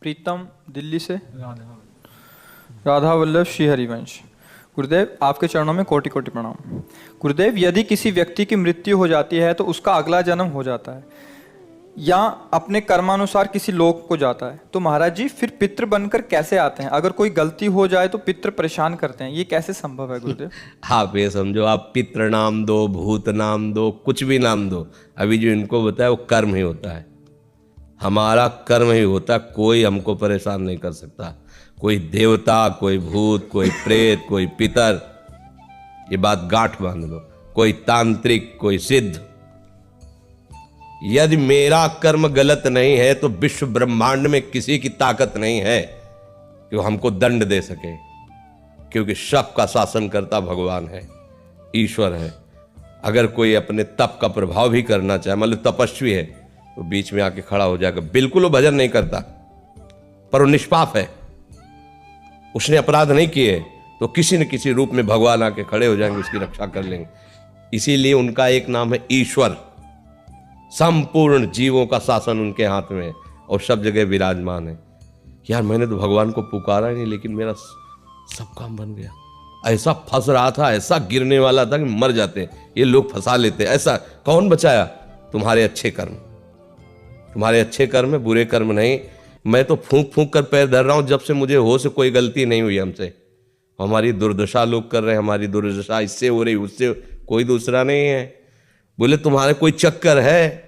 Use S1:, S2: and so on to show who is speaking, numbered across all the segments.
S1: प्रीतम दिल्ली से, राधा वल्लभ श्री हरिवंश। गुरुदेव, आपके चरणों में कोटि कोटि प्रणाम। गुरुदेव, यदि किसी व्यक्ति की मृत्यु हो जाती है तो उसका अगला जन्म हो जाता है या अपने कर्मानुसार किसी लोक को जाता है, तो महाराज जी फिर पितृ बनकर कैसे आते हैं? अगर कोई गलती हो जाए तो पितृ परेशान करते हैं, ये कैसे संभव है गुरुदेव?
S2: आप ये समझो, आप पितृ नाम दो, भूत नाम दो, कुछ भी नाम दो, अभी जो इनको बताया वो कर्म ही होता है। हमारा कर्म ही होता है, कोई हमको परेशान नहीं कर सकता। कोई देवता, कोई भूत, कोई प्रेत, कोई पितर, ये बात गांठ बांध लो, कोई तांत्रिक, कोई सिद्ध। यदि मेरा कर्म गलत नहीं है तो विश्व ब्रह्मांड में किसी की ताकत नहीं है कि वो हमको दंड दे सके, क्योंकि सबका शासन करता भगवान है, ईश्वर है। अगर कोई अपने तप का प्रभाव भी करना चाहे, मान लो तपस्वी है, तो बीच में आके खड़ा हो जाएगा। बिल्कुल वो भजन नहीं करता, पर वो निष्पाप है, उसने अपराध नहीं किए, तो किसी न किसी रूप में भगवान आके खड़े हो जाएंगे, उसकी रक्षा कर लेंगे। इसीलिए उनका एक नाम है ईश्वर। संपूर्ण जीवों का शासन उनके हाथ में है और सब जगह विराजमान है। यार, मैंने तो भगवान को पुकारा ही नहीं, लेकिन मेरा सब काम बन गया। ऐसा फंस रहा था, ऐसा गिरने वाला था कि मर जाते, ये लोग फंसा लेते। ऐसा कौन बचाया? तुम्हारे अच्छे कर्म, तुम्हारे अच्छे कर्म है, बुरे कर्म नहीं। मैं तो फूंक फूंक कर पैर धर रहा हूं, जब से मुझे हो से कोई गलती नहीं हुई हमसे। हमारी दुर्दशा लोग कर रहे हैं, हमारी दुर्दशा इससे हो रही, उससे, कोई दूसरा नहीं है। बोले तुम्हारे कोई चक्कर है,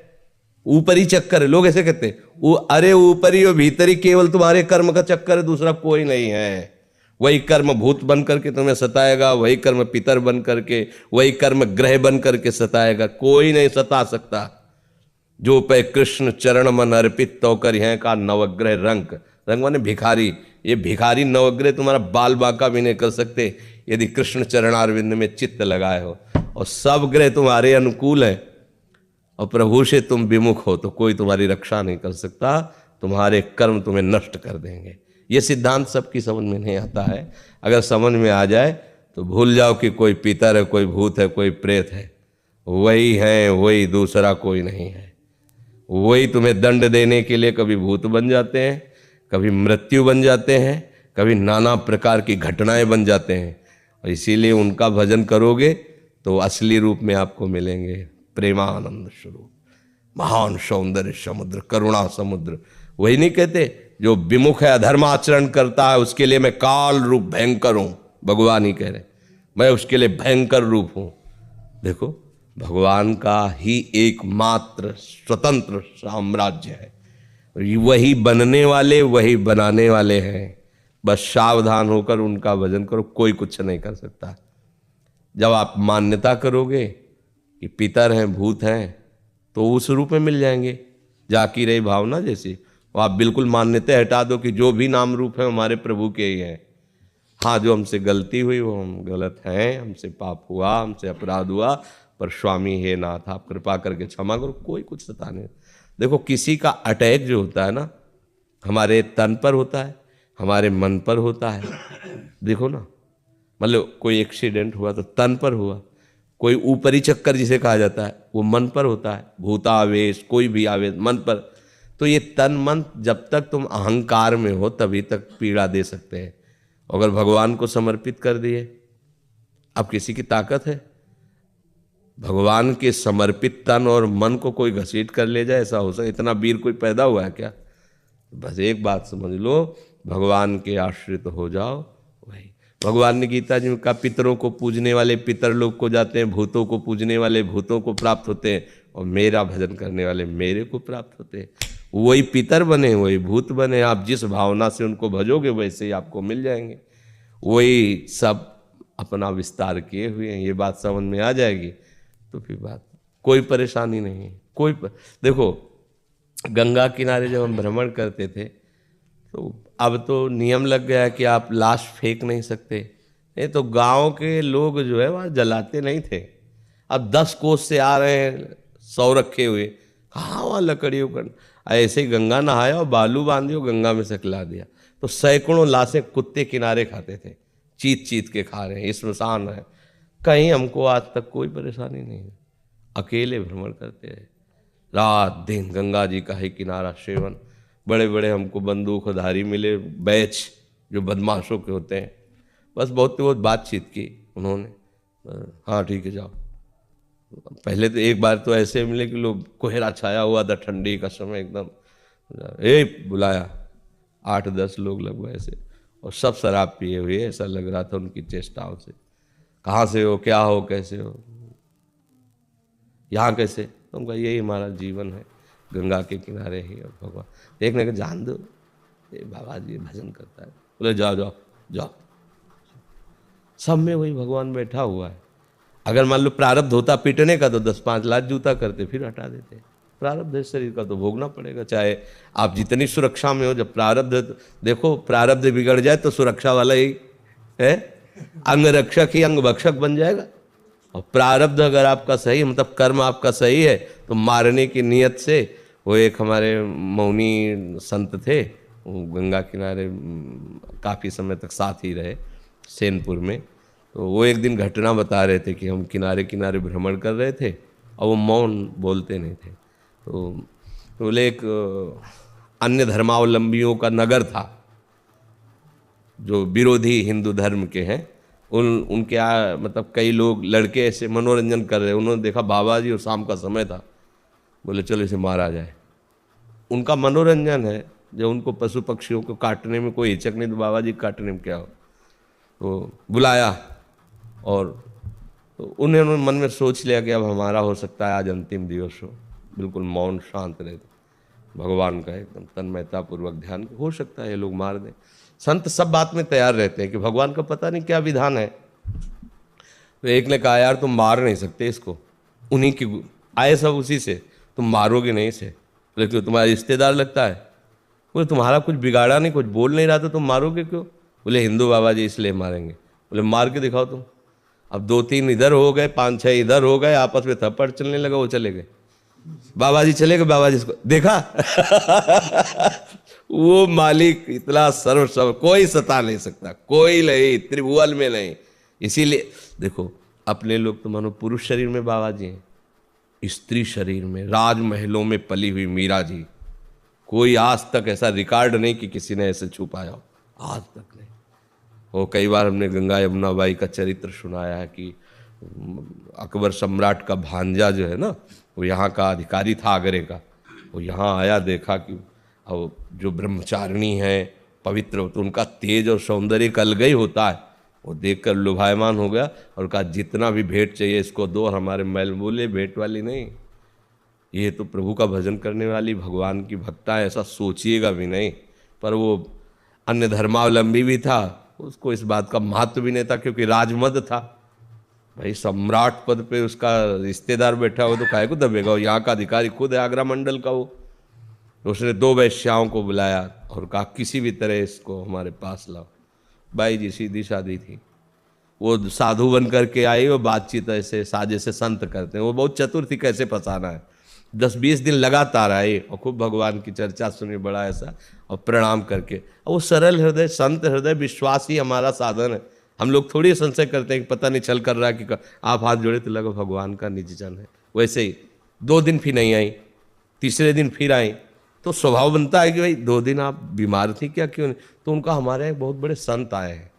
S2: ऊपरी चक्कर है। लोग ऐसे कहते हैं, वो अरे ऊपरी और भीतरी, केवल तुम्हारे कर्म का चक्कर है, दूसरा कोई नहीं है। वही कर्म भूत बन करके तुम्हें सताएगा, वही कर्म पितर बन करके, वही कर्म ग्रह बन करके सताएगा, कोई नहीं सता सकता। जो पे कृष्ण चरण मन अर्पित तो कर हैं का नवग्रह रंग। रंग माने भिखारी। ये भिखारी नवग्रह तुम्हारा बाल बांका भी नहीं कर सकते यदि कृष्ण चरणारविंद में चित्त लगाए हो। और सब ग्रह तुम्हारे अनुकूल है और प्रभु से तुम विमुख हो तो कोई तुम्हारी रक्षा नहीं कर सकता। तुम्हारे कर्म तुम्हें नष्ट कर देंगे। ये सिद्धांत सबकी समझ में नहीं आता है। अगर समझ में आ जाए तो भूल जाओ कि कोई पितर है, कोई भूत है, कोई प्रेत है। वही है, वही, दूसरा कोई नहीं है। वही तुम्हें दंड देने के लिए कभी भूत बन जाते हैं, कभी मृत्यु बन जाते हैं, कभी नाना प्रकार की घटनाएं बन जाते हैं। और इसीलिए उनका भजन करोगे तो असली रूप में आपको मिलेंगे। प्रेमानंद स्वरूप, महान सौंदर्य समुद्र, करुणा समुद्र। वही नहीं कहते, जो विमुख है, अधर्म आचरण करता है, उसके लिए मैं काल रूप भयंकर हूं। भगवान ही कह रहे, मैं उसके लिए भयंकर रूप हूं। देखो, भगवान का ही एकमात्र स्वतंत्र साम्राज्य है। वही बनने वाले, वही बनाने वाले हैं। बस सावधान होकर उनका भजन करो, कोई कुछ नहीं कर सकता। जब आप मान्यता करोगे कि पितर हैं, भूत हैं, तो उस रूप में मिल जाएंगे। जाकी रही भावना जैसी, वो आप बिल्कुल मान्यता हटा दो कि जो भी नाम रूप है हमारे प्रभु के ही हैं। हाँ, जो हमसे गलती हुई वो हम गलत हैं, हमसे पाप हुआ, हमसे अपराध हुआ, पर स्वामी हे नाथ आप कृपा करके क्षमा करो। कोई कुछ सता नहीं। देखो, किसी का अटैक जो होता है ना, हमारे तन पर होता है, हमारे मन पर होता है। देखो ना, मतलब कोई एक्सीडेंट हुआ तो तन पर हुआ। कोई ऊपरी चक्कर जिसे कहा जाता है वो मन पर होता है। भूतावेश, कोई भी आवेश मन पर। तो ये तन मन जब तक तुम अहंकार में हो तभी तक पीड़ा दे सकते हैं। अगर भगवान को समर्पित कर दिए, अब किसी की ताकत है? भगवान के समर्पित तन और मन को कोई घसीट कर ले जाए, ऐसा हो सकता? इतना वीर कोई पैदा हुआ है क्या? बस एक बात समझ लो, भगवान के आश्रित हो जाओ। वही भगवान ने गीता जी में कहा, पितरों को पूजने वाले पितर लोग को जाते हैं, भूतों को पूजने वाले भूतों को प्राप्त होते हैं, और मेरा भजन करने वाले मेरे को प्राप्त होते हैं। वही पितर बने, वही भूत बने, आप जिस भावना से उनको भजोगे वैसे ही आपको मिल जाएंगे। वही सब अपना विस्तार किए हुए हैं। ये बात समझ में आ जाएगी तो फिर बात, कोई परेशानी नहीं है। देखो, गंगा किनारे जब हम भ्रमण करते थे तो अब तो नियम लग गया है कि आप लाश फेंक नहीं सकते। नहीं तो गांव के लोग जो है वहाँ जलाते नहीं थे। अब 10 कोस से आ रहे हैं 100 रखे हुए, कहाँ वहाँ लकड़ियों का। ऐसे ही गंगा नहाया और बालू बांधियो, गंगा में सकला दिया, तो सैकड़ों लाशें कुत्ते किनारे खाते थे, चीत चीत के खा रहे हैं। स्मशान है। कहीं हमको आज तक कोई परेशानी नहीं है। अकेले भ्रमण करते हैं, रात दिन गंगा जी का ही किनारा सेवन। बड़े बड़े हमको बंदूकधारी मिले, बैच जो बदमाशों के होते हैं। बस बहुत बातचीत की उन्होंने, हाँ ठीक है जाओ। पहले तो एक बार तो ऐसे मिले कि लोग, कोहरा छाया हुआ था, ठंडी का समय एकदम, बुलाया 8-10 लोग लगभग ऐसे, और सब शराब पिए हुए, ऐसा लग रहा था उनकी चेष्टाओं से। कहाँ से हो, क्या हो, कैसे हो, यहाँ कैसे? तो उनका यही हमारा जीवन है, गंगा के किनारे ही। और भगवान देखने का, जान दो ये बाबा जी भजन करता है, बोले जाओ जाओ जाओ। सब में वही भगवान बैठा हुआ है। अगर मान लो प्रारब्ध होता पीटने का तो 10-5 लात जूता करते, फिर हटा देते। प्रारब्ध है शरीर का तो भोगना पड़ेगा, चाहे आप जितनी सुरक्षा में हो। जब प्रारब्ध, देखो प्रारब्ध बिगड़ जाए तो सुरक्षा वाला ही है, अंग रक्षक ही अंग भक्षक बन जाएगा। और प्रारब्ध अगर आपका सही, मतलब कर्म आपका सही है, तो मारने की नियत से, वो एक हमारे मौनी संत थे, वो गंगा किनारे काफ़ी समय तक साथ ही रहे सेनपुर में। तो वो एक दिन घटना बता रहे थे कि हम किनारे किनारे भ्रमण कर रहे थे और वो मौन बोलते नहीं थे। तो बोले एक अन्य धर्मावलंबियों का नगर था, जो विरोधी हिंदू धर्म के हैं, उनके मतलब कई लोग लड़के ऐसे मनोरंजन कर रहे। उन्होंने देखा बाबा जी, और शाम का समय था, बोले चलो इसे मारा जाए। उनका मनोरंजन है, जब उनको पशु पक्षियों को काटने में कोई हिचक नहीं, तो बाबा जी काटने में क्या हो। तो बुलाया, और तो उन्होंने मन में सोच लिया कि अब हमारा हो सकता है आज अंतिम दिवस हो। बिल्कुल मौन शांत रहे, भगवान का एकदम तन्मयता पूर्वक ध्यान, हो सकता है ये लोग मार दें। संत सब बात में तैयार रहते हैं कि भगवान का पता नहीं क्या विधान है। तो एक ने कहा यार तुम मार नहीं सकते इसको, उन्हीं की आए सब उसी से, तुम मारोगे नहीं इसे। लेकिन तुम्हारा रिश्तेदार लगता है। बोले तुम्हारा कुछ बिगाड़ा नहीं, कुछ बोल नहीं रहा था, तुम मारोगे क्यों? बोले हिंदू बाबा जी इसलिए मारेंगे। बोले मार के दिखाओ तुम। अब 2-3 इधर हो गए, 5-6 इधर हो गए, आपस में थप्पड़ चलने लगा, वो चले गए। बाबा जी चले गए, बाबा जी इसको देखा वो मालिक इतना सर्व कोई सता नहीं सकता, कोई नहीं, त्रिभुवन में नहीं। इसीलिए देखो अपने लोग तो मानो पुरुष शरीर में बाबा जी हैं, स्त्री शरीर में राजमहलों में पली हुई मीरा जी, कोई आज तक ऐसा रिकॉर्ड नहीं कि किसी ने ऐसे छू पाया हो, आज तक नहीं। वो कई बार हमने गंगा यमुना बाई का चरित्र सुनाया है कि अकबर सम्राट का भांजा जो है ना, वो यहाँ का अधिकारी था आगरे का, वो यहाँ आया, देखा कि अब जो ब्रह्मचारिणी है पवित्र, तो उनका तेज और सौंदर्य का अलग ही होता है। वो देखकर लुभायमान हो गया और कहा जितना भी भेंट चाहिए इसको दो। और हमारे मैल बोले भेंट वाली नहीं, ये तो प्रभु का भजन करने वाली भगवान की भक्ता है, ऐसा सोचिएगा भी नहीं। पर वो अन्य धर्मावलंबी भी था, उसको इस बात का महत्व भी नहीं था, क्योंकि राजमद था भाई, सम्राट पद पे उसका रिश्तेदार बैठा हो तो काहे को दबेगा, वो यहाँ का अधिकारी खुद है आगरा मंडल का। वो तो उसने 2 वैश्याओं को बुलाया और कहा किसी भी तरह इसको हमारे पास लाओ। बाई जी सीधी सादी थी, वो साधु बन करके आई, वो बातचीत ऐसे साजे से संत करते हैं, वो बहुत चतुर थी कैसे फंसाना है। 10-20 दिन लगातार आई और खूब भगवान की चर्चा सुनी, बड़ा ऐसा, और प्रणाम करके। और वो सरल हृदय, संत हृदय, विश्वास ही हमारा साधन है। हम लोग थोड़ी संशय करते हैं कि पता नहीं छल कर रहा है कि आप हाथ जोड़े तो लगा भगवान का निज जन है। वैसे ही 2 दिन फिर नहीं आई, तीसरे दिन फिर आई, तो स्वभाव बनता है कि भाई 2 दिन आप बीमार थी क्या, क्यों नहीं? तो उनका हमारे यहाँ बहुत बड़े संत आए हैं,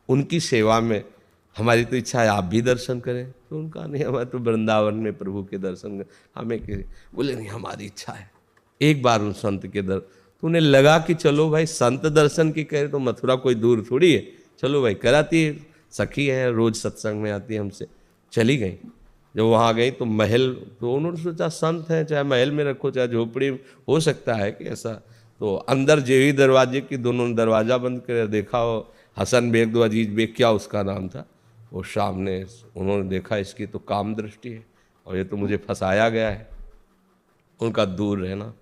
S2: उनकी सेवा में हमारी तो इच्छा है आप भी दर्शन करें। तो उनका नहीं, हमारे तो वृंदावन में प्रभु के दर्शन हमें के, बोले नहीं हमारी इच्छा है एक बार उन संत के तो उन्हें लगा कि चलो भाई संत दर्शन की कहे तो मथुरा कोई दूर थोड़ी है, चलो भाई कराती है, सखी है, रोज सत्संग में आती है हमसे। चली गई, जब वहाँ गई तो महल, तो उन्होंने सोचा संत हैं चाहे महल में रखो चाहे झोपड़ी, हो सकता है कि ऐसा। तो अंदर जेवी दरवाजे की दोनों ने दरवाज़ा बंद कर देखा, हो हसन बेग, दो अजीज बेग क्या उसका नाम था, वो सामने उन्होंने देखा इसकी तो काम दृष्टि है और ये तो मुझे फंसाया गया है। उनका दूर रहना,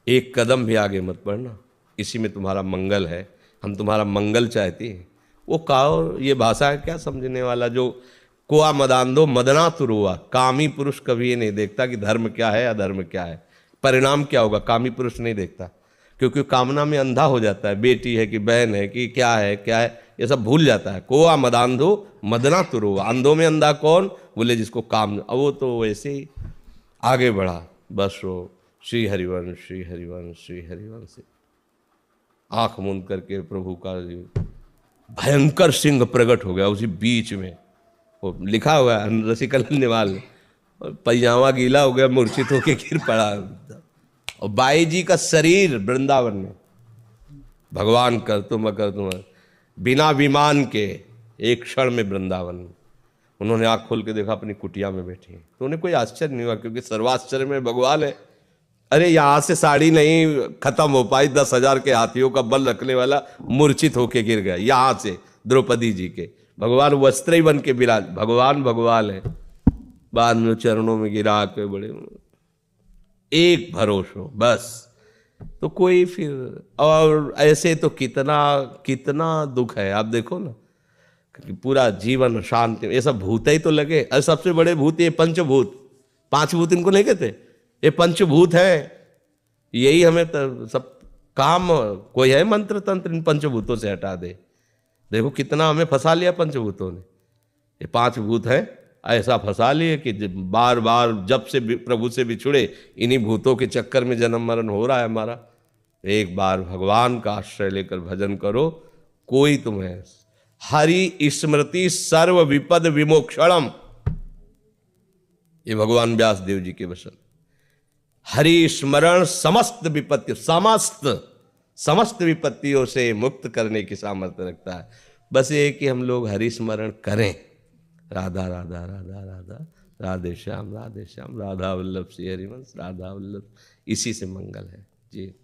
S2: एक कदम भी आगे मत बढ़ना, इसी में तुम्हारा मंगल है, हम तुम्हारा मंगल चाहती हैं। वो काओ ये भाषा है क्या समझने वाला, जो कोआ मदांधो मदना तुरुआ, कामी पुरुष कभी ये नहीं देखता कि धर्म क्या है अधर्म क्या है, परिणाम क्या होगा, कामी पुरुष नहीं देखता, क्योंकि कामना में अंधा हो जाता है, बेटी है कि बहन है कि क्या है ये सब भूल जाता है। कोआ मदांधो मदना तुरुआ, अंधों में अंधा कौन, बोले जिसको काम। अब वो तो वैसे ही आगे बढ़ा, बस वो श्री हरिवंश, श्री हरिवंश, श्री हरिवंश। आंख मूंद करके प्रभु का भयंकर सिंह प्रकट हो गया उसी बीच में। वो लिखा हुआ है रसिकलन निवाल, पैजामा गीला हो गया, मूर्छित होके गिर पड़ा। और बाई जी का शरीर वृंदावन में, भगवान कर तुम बिना विमान के एक क्षण में वृंदावन में। उन्होंने आंख खोल के देखा अपनी कुटिया में बैठी हैं, तो उन्हें कोई आश्चर्य नहीं हुआ, क्योंकि सर्वाश्चर्य में भगवान है। अरे यहाँ से साड़ी नहीं खत्म हो पाई, 10,000 के हाथियों का बल रखने वाला मूर्छित होके गिर गया यहाँ से द्रौपदी जी के। भगवान वस्त्र ही बन के विराज, भगवान है। बाद में चरणों में गिरा के बड़े एक भरोसा बस। तो कोई फिर, और ऐसे तो कितना दुख है। आप देखो ना कि पूरा जीवन शांति, ये सब भूत ही तो लगे। अरे सबसे बड़े भूत ये पंचभूत, 5 भूत इनको नहीं कहते, ये पंचभूत है। यही हमें सब काम, कोई है मंत्र तंत्र इन पंचभूतों से हटा दे। देखो कितना हमें फंसा लिया पंचभूतों ने। ये 5 भूत है, ऐसा फंसा लिए कि बार बार जब से प्रभु से बिछुड़े इन्हीं भूतों के चक्कर में जन्म मरण हो रहा है हमारा। एक बार भगवान का आश्रय लेकर भजन करो, कोई तुम्हें हरि स्मृति सर्व विपद विमोक्षणम, ये भगवान व्यास देव जी के वचन। हरि स्मरण समस्त विपत्ति, समस्त विपत्तियों से मुक्त करने की सामर्थ्य रखता है। बस ये कि हम लोग हरि स्मरण करें। राधा राधा राधा राधा, राधे श्याम राधा वल्लभ श्री हरिवंश, राधा वल्लभ। इसी से मंगल है जी।